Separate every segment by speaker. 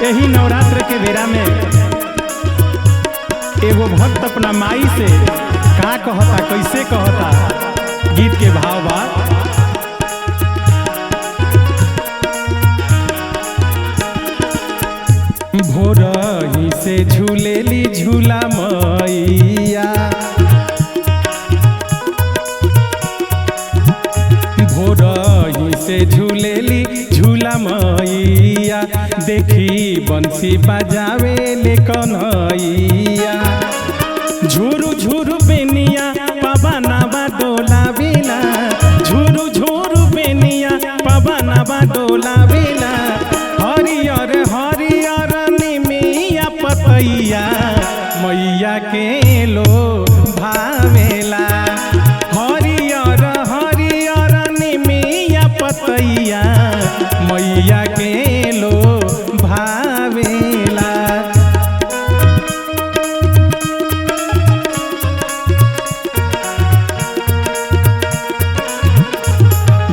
Speaker 1: यही नवरात्र के बेरा में एगो भक्त अपना माई से का कहता, कैसे कहता, गीत के भाव बा। भोरही से झूलेली झूला मैया, भोरही से झूलेली झूला मैया, देखी बंसी बजावे ले कन्हैया। झुरु झुरु बेनिया पवनवा डोलावेला, झुरु झुरु बेनिया पवनवा डोलावेला। हरियर हरियर निमिया पतैया मैया के लो भावेला। हरियर हरियर निमिया पतैया मैया के लो भावेला।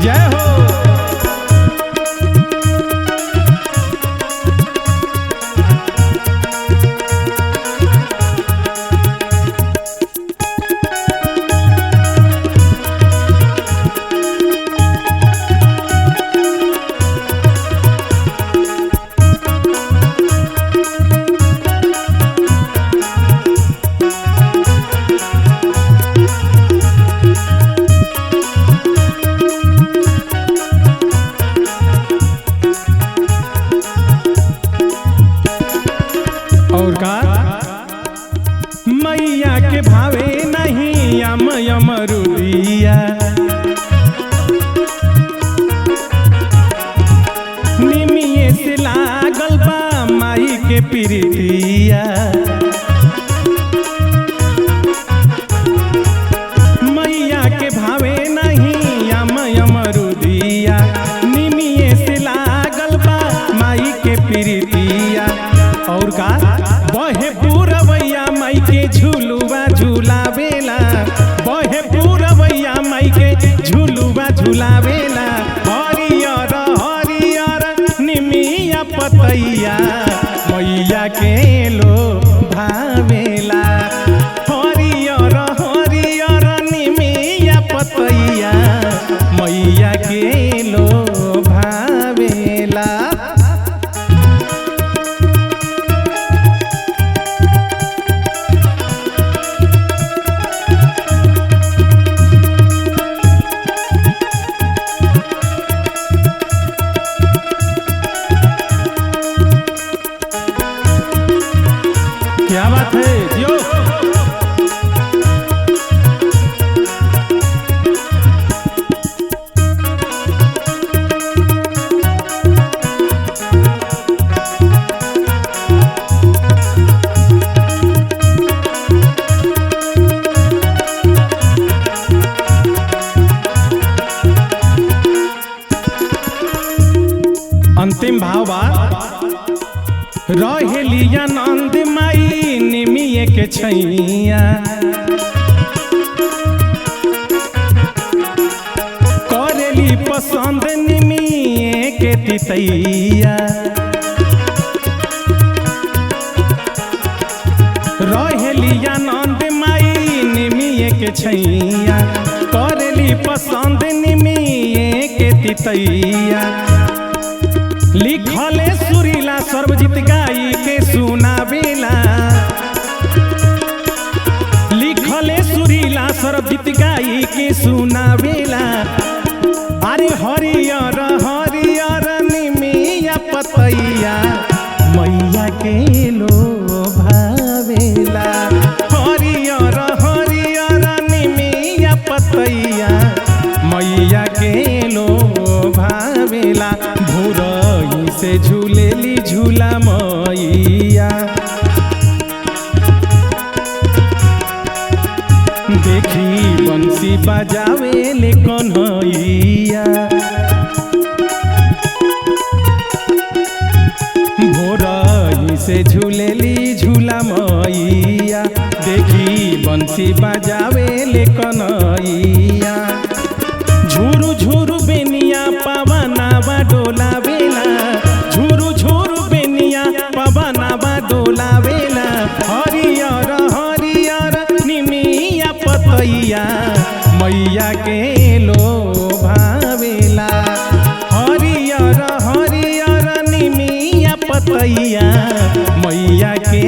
Speaker 1: जय हो। और का मैया के भावे नहीं अमरुदिया, निमिये से लागल बा माई के प्रीतिया। मैया के भावे नहीं अमरुदिया, निमिये से लागल बा माई के प्रीतिया। और का बहे पूरवैया माई के झूलुआ झूलावेला, बहे पूरवैया माई के झूलुआ झूलावेला। हरियर हरियर निमिया पतैया मैया के लो भावेला। हरियर हरियर निमिया पतैया मैया के लो भावेला। क्या बात है जियो। अंतिम भाव बा। रहेलिया नंद माई निमिये के छैया, करेली पसंद निमिये के तितैया। रहेलिया नंद माई निमिये के छैया, करेली पसंद निमिये के तितैया। लिखले सुरीला सर्वजित गाई के सुनावेला, लिखले सुरीला सर्वजित गाई के सुनावेला। अरे हरियर हरियर निमिया पतैया मैया के लो भावेला। हरियर हरियर निमिया पतैया मैया के लो भावेला। भोरही से झूलेली झूला मैया, देखी बंसी बजावे ले कन्हैया। भोरही से झूलेली झूला मैया, देखी बंसी बजावे ले कन्हैया। झुरु झुरु बेनिया पवनवा डोलावेला, झुरु झुरु बेनिया पैया मैया के